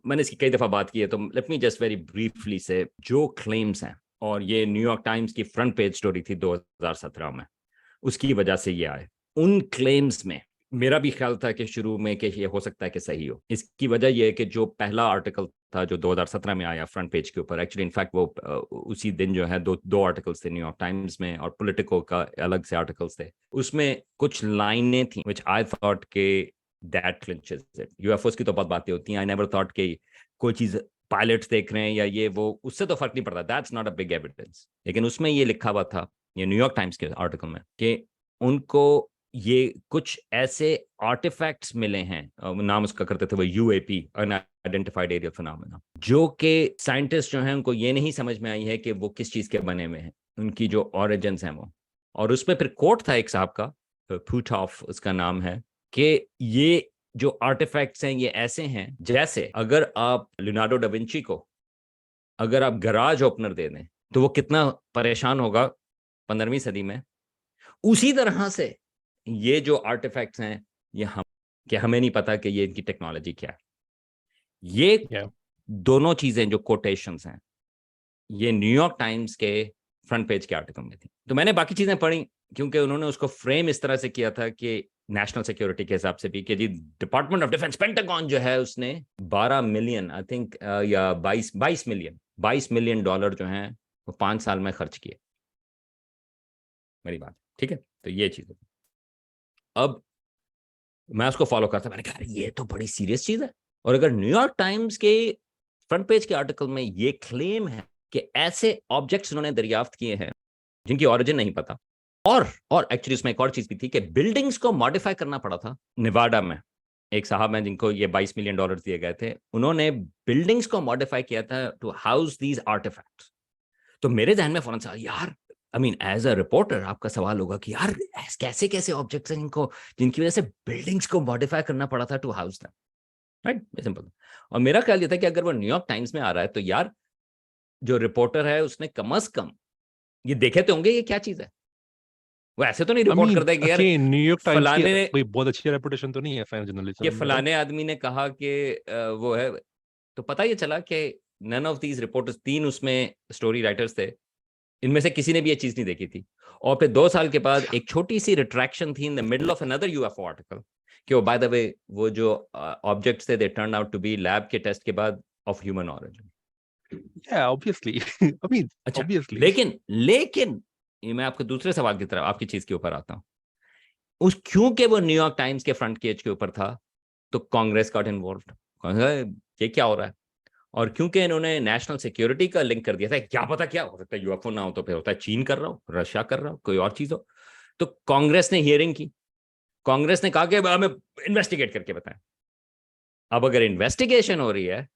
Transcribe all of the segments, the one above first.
मैंने इसकी कई दफा बात की है, तो let me just very briefly से जो क्लेम्स हैं, और ये न्यूयॉर्क टाइम्स की फ्रंट पेज स्टोरी थी 2017 में, उसकी वजह से ये आए। उन क्लेम्स में मेरा भी ख्याल था कि शुरू में कि ये हो सकता है कि सही हो। इसकी वजह यह है कि जो पहला आर्टिकल था जो 2017 में आया फ्रंट पेज के ऊपर, एक्चुअली इनफैक्ट वो उसी दिन जो है दो आर्टिकल्स थे न्यूयॉर्क टाइम्स में, और पॉलिटिको का अलग से आर्टिकल्स थे। उसमें कुछ लाइनें थी व्हिच आई थॉट के दैट क्लिंचेस इट। यूएफओस की तो बहुत बातें होती हैं, आई नेवर थॉट कि कोई चीज पायलट्स देख रहे हैं या ये वो, उससे तो फर्क नहीं पड़ता, that's not a big evidence. लेकिन उसमें ये लिखा हुआ था, ये न्यूयॉर्क टाइम्स के आर्टिकल में, कि उनको ये कुछ ऐसे आर्टिफैक्ट्स मिले हैं, नाम उसका करते थे वो यूएपी, अनआइडेंटिफाइड एरियल फिनोमेना, जो कि साइंटिस्ट जो हैं उनको ये नहीं समझ में आई है कि वो किस चीज के बने हुए हैं, उनकी जो ऑरिजिन्स हैं वो। और उसमें फिर कोट था एक साहब का, पुटॉफ उसका नाम है, कि ये जो आर्टिफैक्ट्स हैं ये ऐसे हैं जैसे अगर आप लियोनार्डो डा विंची को अगर आप गराज ओपनर दे दें तो वो कितना परेशान होगा 15वीं सदी में। उसी तरह से ये जो आर्टिफैक्ट्स हैं, ये हम कि हमें नहीं पता कि ये इनकी टेक्नोलॉजी क्या है। ये दोनों चीजें जो कोटेशंस हैं, ये न्यूयॉर्क टाइम्स के फ्रंट पेज के आर्टिकल में थी। तो मैंने बाकी चीजें पढ़ी, क्योंकि उन्होंने उसको फ्रेम इस तरह से किया था कि नेशनल सिक्योरिटी के हिसाब से भी, कि जी डिपार्टमेंट ऑफ डिफेंस पेंटागन जो है उसने 12 मिलियन आई थिंक, या 22 मिलियन डॉलर जो है वो 5 साल में खर्च किए। मेरी बात ठीक है, तो ये चीज। अब मैं उसको फॉलो करता, मैंने कहा ये तो बड़ी सीरियस चीज है। और अगर न्यूयॉर्क टाइम्स के फ्रंट पेज के आर्टिकल में ये क्लेम है कि ऐसे ऑब्जेक्ट्स उन्होंने दरियाफ्त किए हैं जिनकी ओरिजिन नहीं पता, और एक्चुअली उसमें एक और चीज भी थी कि बिल्डिंग्स को मॉडिफाई करना पड़ा था। निवाडा में एक साहब हैं जिनको ये 22 मिलियन डॉलर दिए गए थे, उन्होंने बिल्डिंग्स को मॉडिफाई किया था टू हाउस दीज आर्टिफैक्ट्स। तो मेरे जहन में फौरन सवाल, यार I mean as a reporter आपका सवाल होगा कि यार कैसे कैसे ऑब्जेक्ट्स हैं इनको, जिनकी वजह से बिल्डिंग्स को मॉडिफाई करना पड़ा था to house them, right, simple. और मेरा ख्याल ये था कि अगर वो न्यूयॉर्क टाइम्स में आ रहा है तो यार जो रिपोर्टर है उसने कम अज कम ये देखे तो होंगे ये क्या चीज है। वो ऐसे तो नहीं आई रिपोर्ट मीन कर देगा यार अगेन न्यूयॉर्क टाइम्स की फलाने ने, कोई बहुत अच्छी रेपुटेशन तो नहीं है फैन ये जर्नलिज्म में, राइट? फलाने आदमी ने कहा कि वो है। तो पता ये चला कि नन ऑफ दीज रिपोर्टर्स, 3 उसमें स्टोरी राइटर्स थे, इनमें से किसी ने भी ये चीज नहीं देखी थी। और फिर 2 साल के बाद एक छोटी सी रिट्रैक्शन थी in the middle of another UFO article, कि वो बाय द वे वो जो ऑब्जेक्ट्स थे they turn out to be lab के टेस्ट के बाद ऑफ ह्यूमन ऑरिजिन। या ऑब्वियसली आई मीन अच्छा, ऑब्वियसली। लेकिन ये मैं आपके दूसरे सवाल की तरफ आपकी चीज के ऊपर आता हूँ। उस क्योंकि वो न्यूयॉर्क टाइम्स के फ्रंट पेज के ऊपर था तो कांग्रेस गॉट इन्वॉल्व, ये क्या हो रहा है। और क्योंकि इन्होंने नेशनल सिक्योरिटी का लिंक कर दिया था, क्या पता क्या हो सकता है, यूएफओ ना हो तो फिर होता है चीन कर रहा हो, रशिया कर रहा हो, कोई और चीज हो। तो कांग्रेस ने हियरिंग की, कांग्रेस ने कहा कि हमें इन्वेस्टिगेट करके बताएं। अब अगर इन्वेस्टिगेशन हो रही है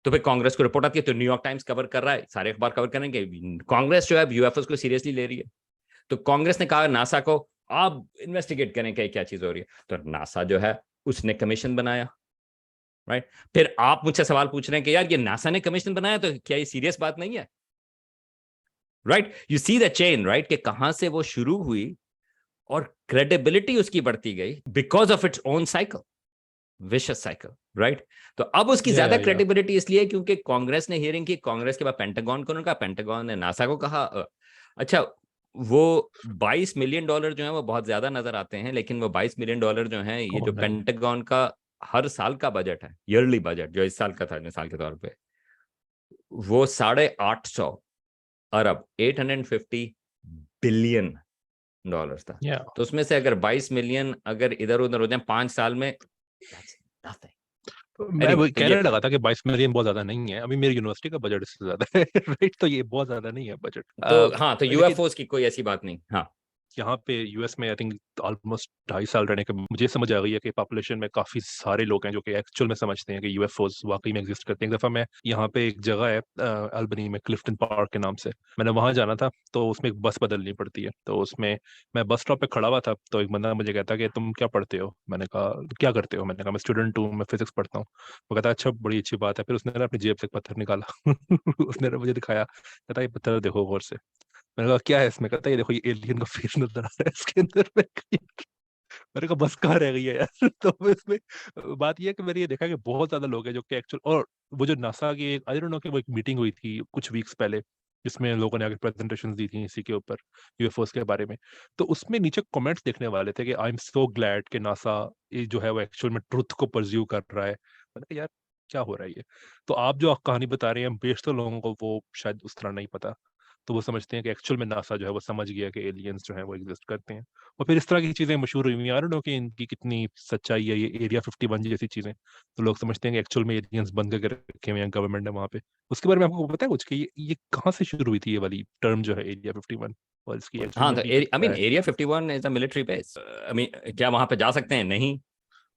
तो फिर कांग्रेस को रिपोर्ट आती है, तो न्यूयॉर्क टाइम्स कवर कर रहा है, सारे अखबार कवर करेंगे, कांग्रेस जो है यूएफओ को सीरियसली ले रही है। तो कांग्रेस ने कहा नासा को आप इन्वेस्टिगेट करें कि क्या चीज हो रही है। तो नासा जो है उसने कमीशन बनाया, राइट। फिर आप मुझसे सवाल पूछ रहे हैं कि यार ये नासा ने कमीशन बनाया तो क्या ये सीरियस बात नहीं है, right. You see the chain, right, कि कहां से वो शुरू हुई और क्रेडिबिलिटी उसकी बढ़ती गई because of its own cycle, wishes cycle, right. तो अब उसकी ज्यादा या क्रेडिबिलिटी इसलिए क्योंकि कांग्रेस ने हियरिंग की, कांग्रेस के बाद पेंटागन को उन्होंने कहा, पेंटागन ने नासा को कहा। अच्छा, वो 22 मिलियन डॉलर जो है वो बहुत ज्यादा नजर आते हैं, लेकिन वो 22 मिलियन डॉलर जो है ये जो कौन है? पेंटागन का हर साल का बजट है, ईयरली बजट जो इस साल का था मिसाल के तौर पे, वो 850 अरब 850 बिलियन डॉलर्स था। या तो उसमें से अगर 22 मिलियन अगर इधर उधर हो जाए 5 साल में, that's nothing. मैं Anyway, वही तो ये कहने था। लगा था कि 22 मिलियन बहुत ज्यादा नहीं है, अभी मेरी यूनिवर्सिटी का बजट इससे ज्यादा है राइट? तो ये बहुत ज्यादा नहीं है बजट। तो हाँ, तो लेकिन यूएफओस की कोई ऐसी बात नहीं, हाँ। यहाँ पे यूएस में आई थिंक ऑलमोस्ट 2.5 साल रहने के मुझे समझ आ गई है कि पॉपुलेशन में काफी सारे लोग हैं जो कि एक्चुअल में समझते हैं कि यूएफओस वाकई में एग्जिस्ट करते हैं। एक दफा मैं यहाँ पे एक जगह है अल्बनी में, क्लिफ्टन पार्क के नाम से, मैंने वहां जाना था। तो उसमें एक बस बदलनी पड़ती है, तो उसमें मैं बस स्टॉप पे खड़ा हुआ था, तो एक बंदा मुझे कहता कि तुम क्या पढ़ते हो? मैंने कहा क्या करते हो? मैंने कहा मैं स्टूडेंट हूँ, मैं फिजिक्स पढ़ता हूँ। वो कहता अच्छा बड़ी अच्छी बात है। फिर उसने ना अपनी जेब से एक पत्थर निकाला उसने ना मुझे दिखाया, कहता ये पत्थर देखो गौर से। मैंने कहा क्या है इसमें? कहता है ये देखो ये एलियन का फेस नजर आ रहा है इसके अंदर। मैं कहा, मैंने कहा बस कहाँ रह गई है यार। तो इसमें बात ये है कि मैंने ये देखा कि बहुत ज्यादा लोग हैं जो कि एक्चुअल, और वो जो नासा की एक आई डोंट नो कि वो एक मीटिंग हुई थी कुछ वीक्स पहले, जिसमें लोगों ने आगे प्रेजेंटेशन दी थी इसी के ऊपर, यूएफओस के बारे में। तो उसमें नीचे कमेंट्स देखने वाले थे कि आई एम सो ग्लैड कि नासा ये जो है वो एक्चुअल में ट्रुथ को परस्यू कर रहा है। मैंने कहा यार क्या हो रहा है ये। तो आप जो कहानी बता रहे हैं बेशतर लोगों को वो शायद उस तरह नहीं पता, तो वो समझते हैं कि एक्चुअल में नासा जो है वो समझ गया कि एलियंस जो है वो एग्जिस्ट करते हैं। और फिर इस तरह की चीजें मशहूर हुई आई डोंट नो कि इनकी कितनी सच्चाई है, ये एरिया 51 जैसी चीजें। तो लोग समझते हैं कि एक्चुअल में एलियंस बंद करके रखे हुए हैं गवर्नमेंट ने वहां पे। उसके बारे में आपको पता है कुछ कि ये कहाँ से शुरू हुई थी ये वाली टर्म जो है एरिया 51, और इसकी एक्चुअल हाँ, में तो हकीकत आई क्या मीन है? Area 51 is a military base. I mean क्या वहां पे जा सकते हैं? नहीं।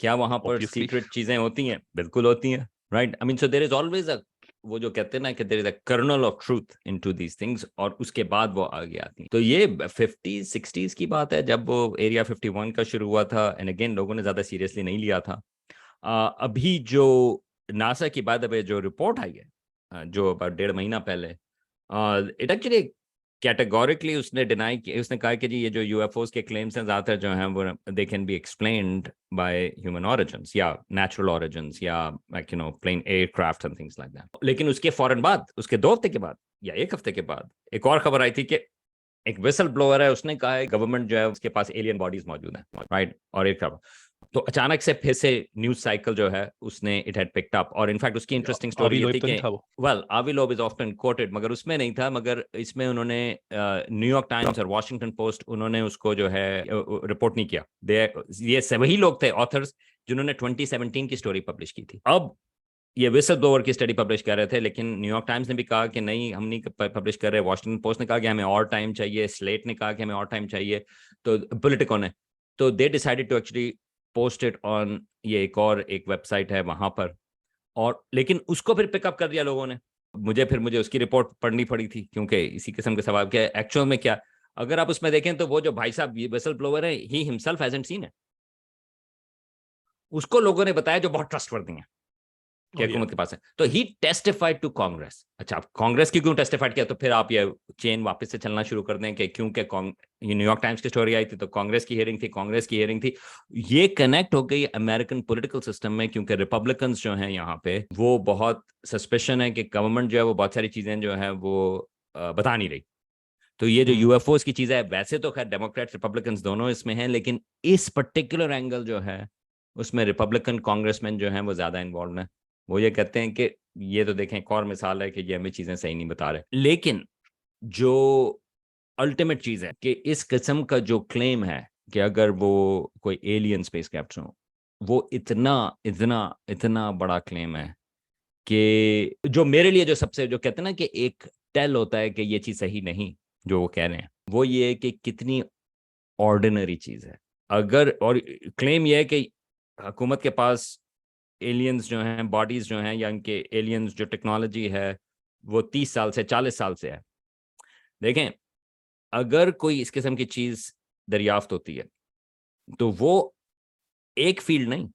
क्या वहां पर ऑब्वियसली। सीक्रेट चीजें होती हैं? बिल्कुल होती हैं, right. I mean so there is always a, वो जो कहते हैं ना कि there is a kernel of truth into these things, और उसके बाद वो आगे आती हैं। तो ये 50s 60s की बात है जब वो एरिया 51 का शुरू हुआ था, एंड अगेन लोगों ने ज्यादा सीरियसली नहीं लिया था। अभी जो नासा की बाद अब जो रिपोर्ट आई है, जो about 1.5 महीना पहले, इट एक्चुअली कैटेगोरिकली उसने डिनाई किया। उसने कहा कि जी ये जो यूएफओस के क्लेम्स हैं ज्यादातर जो हैं वो they can be explained by human origins या नेचुरल ओरिजिन्स या like plane aircraft and things like that. लेकिन उसके फौरन बाद, उसके 2 हफ्ते के बाद या 1 हफ्ते के बाद, एक और खबर आई थी कि एक विसल ब्लोअर है, उसने कहा है गवर्नमेंट जो है उसके पास एलियन बॉडीज मौजूद हैं, राइट, और एयरक्राफ्ट। तो अचानक से फिर से न्यूज साइकिल जो है उसने इट हैड पिक्ड अप। और इनफैक्ट उसकी इंटरेस्टिंग अभी स्टोरी ये लोग थी तो कि नहीं था वो? वेल आवी लोब इज ऑफ्टन कोटेड, मगर उसमें नहीं था। मगर इसमें उन्होंने न्यूयॉर्क टाइम्स और वॉशिंगटन पोस्ट, उन्होंने उसको जो है रिपोर्ट नहीं किया। ये वही लोग थे ऑथर्स जिन्होंने 2017 की स्टोरी पब्लिश की थी। अब ये विसल ब्लोअर की स्टडी पब्लिश कर रहे थे, लेकिन न्यूयॉर्क टाइम्स ने भी कहा कि नहीं हम नहीं पब्लिश कर रहे, वॉशिंगटन पोस्ट ने कहा कि हमें और टाइम चाहिए, स्लेट ने कहा कि हमें और टाइम चाहिए, तो पॉलिटिको ने, तो they decided to actually post it on, ये एक वेबसाइट है वहां पर। और लेकिन उसको फिर पिकअप कर दिया लोगों ने। मुझे उसकी रिपोर्ट पढ़नी पड़ी थी, क्योंकि इसी किस्म के सवाल क्या एक्चुअल में क्या। अगर आप उसमें देखें तो वो जो भाई साहब विसल ब्लोअर है, ही हिमसेल्फ हैजंट सीन है, उसको लोगों ने बताया जो बहुत ट्रस्टवर्दी है कि ओह या। हुकूमत के पास है। तो ही टेस्टिफाइड टू कांग्रेस। अच्छा, आप कांग्रेस की क्यों टेस्टिफाइड किया? तो फिर आप ये चेन वापस से चलना शुरू कर दें कि क्योंकि ये न्यूयॉर्क टाइम्स की स्टोरी आई थी तो कांग्रेस की हियरिंग थी, कांग्रेस की हियरिंग थी। ये कनेक्ट हो गई अमेरिकन पॉलिटिकल सिस्टम में, क्योंकि रिपब्लिकन्स जो हैं यहाँ पे वो बहुत सस्पेशन है कि गवर्नमेंट जो है वो बहुत सारी चीजें जो है वो बता नहीं रही। तो ये जो यूएफओस की चीज है, वैसे तो खैर डेमोक्रेट्स रिपब्लिकन्स दोनों इसमें हैं, लेकिन इस पर्टिकुलर एंगल जो है उसमें रिपब्लिकन कांग्रेसमैन जो हैं वो ज्यादा इन्वॉल्व हैं। वो ये कहते हैं कि ये तो देखें एक और मिसाल है कि ये हमें चीजें सही नहीं बता रहे। लेकिन जो अल्टीमेट चीज है कि इस किस्म का जो क्लेम है कि अगर वो कोई एलियन स्पेसक्राफ्ट हो, वो इतना इतना इतना बड़ा क्लेम है कि जो मेरे लिए जो सबसे जो कहते हैं ना कि एक टेल होता है कि ये चीज सही नहीं जो वो कह रहे हैं, वो ये है कि कितनी ऑर्डिनरी चीज है। अगर और क्लेम ये है कि हुकूमत के पास एलियंस जो हैं, बॉडीज जो हैं, या इनके एलियंस जो टेक्नोलॉजी है वो 30 साल से 40 साल से है। देखें, अगर कोई इस किस्म की चीज दरियाफ्त होती है तो वो एक फील्ड नहीं,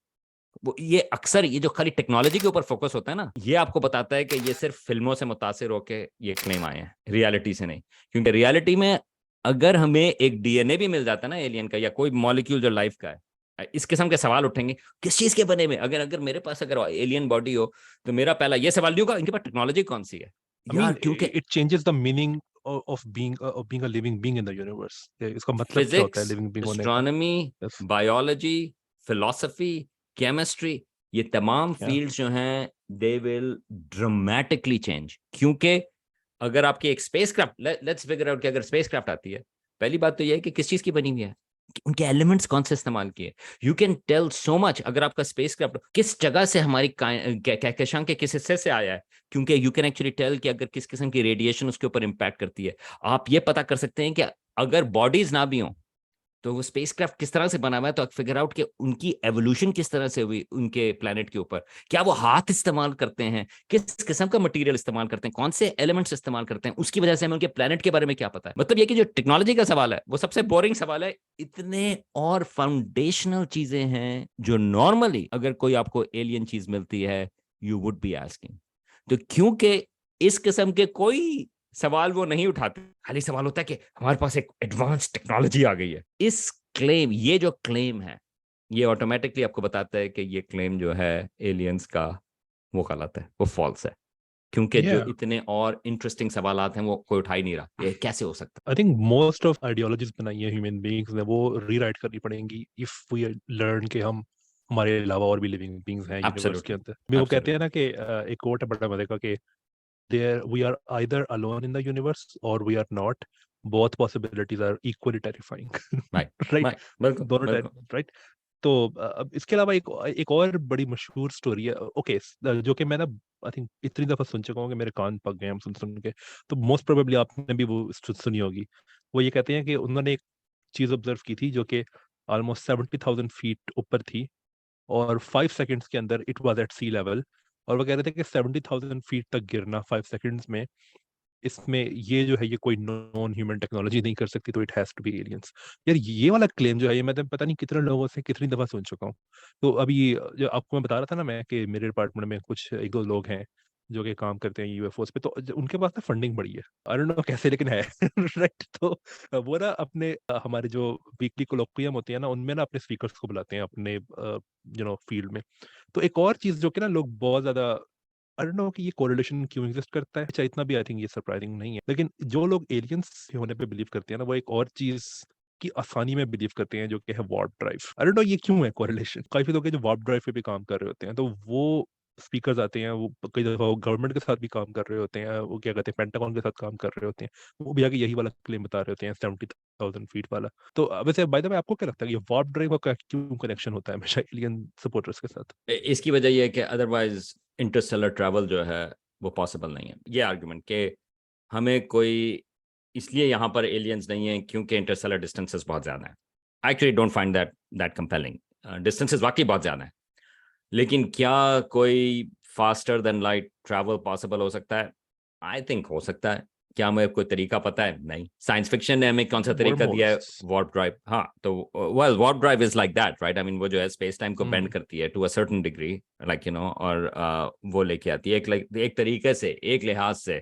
वो ये अक्सर ये जो खाली टेक्नोलॉजी के ऊपर फोकस होता है ना, ये आपको बताता है कि ये सिर्फ फिल्मों से मुतासिर होके ये क्लेम आए हैं, रियलिटी से नहीं। क्योंकि रियलिटी में अगर हमें एक डीएनए भी मिल जाता है ना एलियन का, या कोई मॉलिक्यूल जो लाइफ का है, इस किस्म के सवाल उठेंगे किस चीज के बने में। अगर अगर मेरे पास अगर एलियन बॉडी हो तो मेरा पहला ये सवाल नहीं होगा इनके पास टेक्नोलॉजी कौन सी है आई यार, मीन क्योंकि it changes the meaning of being a living being in the universe. इसका मतलब क्या होता है फिजिक्स, लिविंग बीइंग होने का? Astronomy, yes. Biology, philosophy, chemistry, ये तमाम या। फील्ड्स जो हैं दे विल ड्रामेटिकली चेंज। क्योंकि अगर आपकी एक स्पेसक्राफ्ट, लेट्स फिगर आउट कि अगर स्पेसक्राफ्ट आती है, पहली बात तो ये है कि किस चीज की बनी हुई है, उनके एलिमेंट्स कौन से इस्तेमाल किए। You can tell so much. अगर आपका स्पेसक्राफ्ट किस जगह से हमारी कहकशां के किस हिस्से से आया है, क्योंकि यू कैन एक्चुअली टेल कि अगर किस किस्म की रेडिएशन उसके ऊपर इंपैक्ट करती है। आप ये पता कर सकते हैं कि अगर बॉडीज ना भी हों तो वो स्पेसक्राफ्ट किस तरह से बना हुआ है, तो फिगर आउट कि उनकी एवोल्यूशन किस तरह से हुई उनके प्लेनेट के ऊपर। क्या वो हाथ इस्तेमाल करते हैं, किस किस्म का मटेरियल इस्तेमाल करते हैं, कौन से एलिमेंट्स इस्तेमाल करते हैं, उसकी वजह से हमें उनके प्लेनेट के बारे में क्या पता है। मतलब ये कि जो टेक्नोलॉजी का सवाल है वो सबसे बोरिंग सवाल है। इतने और फाउंडेशनल चीजें हैं जो नॉर्मली अगर कोई आपको एलियन चीज मिलती है यू वुड बी आस्किंग। तो क्योंकि इस किस्म के कोई सवाल वो नहीं उठाते, खाली सवाल होता है कि हमारे पास एक एडवांस टेक्नोलॉजी आ गई है। इस क्लेम, ये जो क्लेम है ये ऑटोमेटिकली आपको बताता है कि ये क्लेम जो है एलियंस का वो गलत है, वो फॉल्स है, क्योंकि जो Yeah, इतने और इंटरेस्टिंग सवालात हैं वो कोई उठा ही नहीं रहा, ये कैसे हो सकता I think most of ideologies बनाई है ह्यूमन बीइंग्स ने वो रीराइट करनी पड़ेंगी इफ वी लर्न कि हम हमारे अलावा और भी लिविंग बीइंग्स हैं है। यूनिवर्स के एब्सोल्युटली, अंदर भी। वो कहते हैं एब्सोल्युटली, ना कि एक कोट है बड़ा मजे का कि there we are either alone in the universe और we are not, both possibilities are equally terrifying. Right, right, right, बिल्कुल दोनों बिल्कुल। राइट। तो अब इसके अलावा एक एक और बड़ी मशहूर स्टोरी है, ओके, जो कि मैं ना आई थिंक इतनी दफा सुन चुका हूँ कि मेरे कान पक गए हम सुन सुन के। तो मोस्ट प्रोबेबली आपने भी वो सुनी होगी। वो ये कहते हैं कि उन्होंने एक चीज ऑब्जर्व की थी जो कि ऑलमोस्ट 70,000 फीट ऊपर थी और 5 सेकंड्स के अंदर it was at sea level. और वो कह रहे थे कि 70,000 फीट तक गिरना 5 सेकंड्स में, इसमें ये जो है ये कोई नॉन ह्यूमन टेक्नोलॉजी नहीं कर सकती, तो it has to be aliens. यार ये वाला क्लेम जो है ये मैं तो पता नहीं कितने लोगों से कितनी दफा सुन चुका हूँ। तो अभी जो आपको मैं बता रहा था ना मैं कि मेरे डिपार्टमेंट में कुछ एक दो लोग हैं जो कि काम करते हैं यूएफओस पे, तो उनके पास ना फंडिंग बड़ी है, आई डोंट नो कैसे लेकिन है। राइट, तो वो ना अपने हमारे जो वीकली कोलोक्वियम होते हैं ना उनमें ना अपने स्पीकर्स को बुलाते हैं अपने फील्ड में। तो एक और चीज जो कि ना लोग बहुत ज्यादा आई डोंट नो कि ये कोरिलेशन क्यों एग्जिस्ट करता है, अच्छा इतना भी आई थिंक ये सरप्राइजिंग नहीं है, लेकिन जो लोग एलियंस होने पे बिलीव करते हैं ना वो एक और चीज की आसानी में बिलीव करते हैं जो कि है warp drive. I don't know ये क्यों है कोरिलेशन। काफी लोग हैं जो वार्प ड्राइव पे भी काम कर रहे होते हैं, तो वो स्पीकर्स आते हैं, वो कई दफा वो गवर्नमेंट के साथ भी काम कर रहे होते हैं, वो क्या कहते हैं पेंटागन के साथ काम कर रहे होते हैं, वो भी आके यही वाला क्लेम बता रहे होते हैं 70,000 फीट वाला। तो वैसे बाय द वे आपको क्या लगता है कि ये वार्प ड्राइव का क्यों कनेक्शन होता है हमेशा एलियन सपोर्टर्स के साथ? इसकी वजह यह है कि अदरवाइज इंटरस्टेलर ट्रैवल जो है वो पॉसिबल नहीं है। ये आर्गुमेंट कि हमें कोई इसलिए यहाँ पर एलियंस नहीं है क्योंकि इंटरस्टेलर डिस्टेंसेस बहुत ज़्यादा हैं। I actually don't find that compelling. Distances वाकई बहुत ज़्यादा है, लेकिन क्या कोई faster than light travel possible हो सकता है? आई थिंक हो सकता है। क्या हमें कोई तरीका पता है? नहीं। साइंस फिक्शन ने हमें कौन सा तरीका दिया है? वर्महोल्स। Warp drive. हाँ, तो well warp drive is like that, right? I mean वो जो है स्पेस टाइम को बेंड हम्म। करती है to a certain degree, like और वो लेके आती है एक तरीके से, एक लिहाज से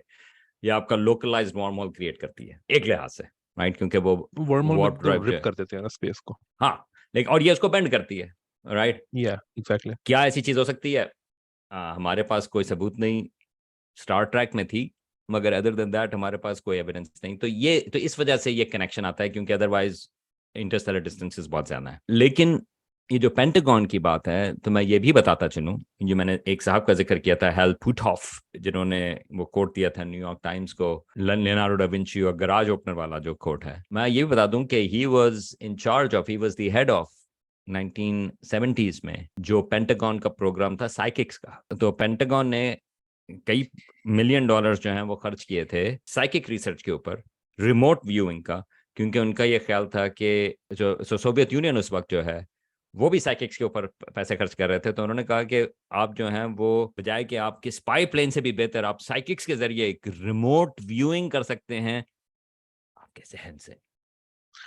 ये आपका लोकलाइज्ड वार्म होल क्रिएट करती है एक लिहाज से, राइट? क्योंकि वो वर्महोल में वार्प तो ड्राइव जो रिप है, कर देते हैं ना स्पेस को। हाँ, लेकिन और ये उसको बेंड करती है, राइट? या एग्जैक्टली। क्या ऐसी चीज हो सकती है? हमारे पास कोई सबूत नहीं। स्टार ट्रैक में थी, मगर अदर देन दैट हमारे पास कोई एविडेंस नहीं। तो इस वजह से ये कनेक्शन आता है, क्योंकि अदरवाइज इंटरस्टेलर डिस्टेंसेस बहुत ज्यादा है। लेकिन ये जो पेंटागन की बात है, तो मैं ये भी बताता चलूं, जो मैंने एक साहब का जिक्र किया था, हेल पुटहॉफ, जिन्होंने वो कोट दिया था न्यूयॉर्क टाइम्स को, लियोनार्डो डा विंची और गराज ओपनर वाला जो कोट है, मैं ये भी बता दूं कि he was the head of 1970s में जो पेंटागन का प्रोग्राम था साइकिक्स का। तो पेंटागन ने कई मिलियन डॉलर्स जो हैं वो खर्च किए थे साइकिक रिसर्च के ऊपर, रिमोट व्यूइंग का, क्योंकि उनका ये ख्याल था कि जो सोवियत यूनियन उस वक्त जो है वो भी साइकिक्स के ऊपर पैसे खर्च कर रहे थे। तो उन्होंने कहा कि आप जो हैं वो बजाय कि आपके स्पाई प्लेन से भी बेहतर आप साइकिक्स के जरिए एक रिमोट व्यूइंग कर सकते हैं आपके जहन से।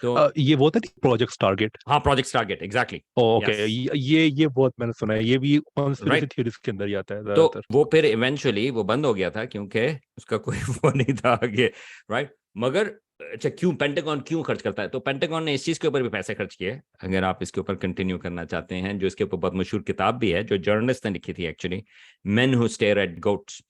तो ये वो था प्रोजेक्ट टारगेट। हाँ, project target, exactly. Okay, yes, ये बहुत मैंने सुना है, ये भी कॉन्स्पिरेसी राइट। थ्योरीज के अंदर ही आता है तो ज्यादातर। वो फिर इवेंचुअली वो बंद हो गया था, क्योंकि उसका कोई वो नहीं था आगे, राइट? मगर अच्छा, क्यों पेंटागन क्यों खर्च करता है? तो पेंटागन ने इस चीज के ऊपर भी पैसे खर्च किए। अगर आप इसके ऊपर कंटिन्यू करना चाहते हैं, जो इसके ऊपर बहुत मशहूर किताब भी है जो जर्नलिस्ट ने लिखी थी actually, men who stare at goats.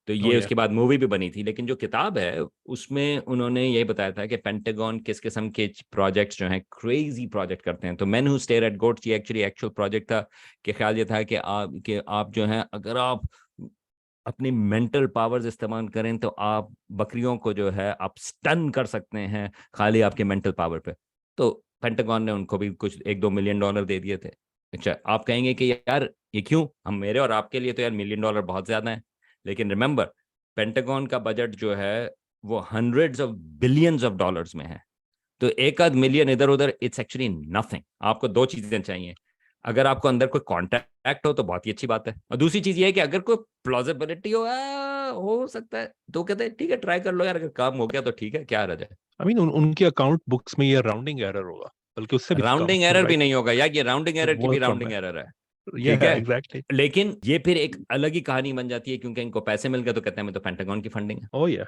तो ओ ये या। उसके बाद मूवी भी बनी थी, लेकिन जो किताब है उसमें उन्होंने यही बताया था कि पेंटागन किस किस्म के प्रोजेक्ट्स जो हैं क्रेजी प्रोजेक्ट करते हैं। तो man who stare at goats ये एक्चुअल प्रोजेक्ट था कि ख्याल ये था कि आप जो हैं, अगर आप अपनी मेंटल पावर्स इस्तेमाल करें तो आप बकरियों को जो है आप स्टन कर सकते हैं खाली आपके मेंटल पावर पे। तो पेंटागन ने उनको भी कुछ $1-2 मिलियन दे दिए थे। अच्छा, आप कहेंगे कि यार ये क्यों? हम मेरे और आपके लिए तो यार $1 मिलियन बहुत ज्यादा है, लेकिन रिमेंबर पेंटागन का बजट जो है वो hundreds of billions of dollars में है। तो एक आध मिलियन इधर उधर इट्स एक्चुअली नथिंग। आपको दो चीजें चाहिए, अगर आपको अंदर कोई कॉन्टैक्ट हो तो बहुत ही अच्छी बात है, और दूसरी चीज ये है कि अगर कोई प्लॉजिबिलिटी हो सकता है तो कहते हैं ठीक है ट्राई कर लो यार, अगर काम हो गया तो ठीक है, क्या रह जाए। आई मीन उनकी अकाउंट बुक्स में ये राउंडिंग एरर होगा, बल्कि उससे भी कम। राउंडिंग एरर भी राइट, नहीं होगा यार, ये राउंडिंग एरर की वो भी कम राउंडिंग है। एरर है, या ठीक है? एग्जैक्टली। लेकिन ये फिर एक अलग ही कहानी बन जाती है, क्योंकि इनको पैसे मिल गए तो कहते हैं मैं तो पेंटागन की फंडिंग है। ओ या,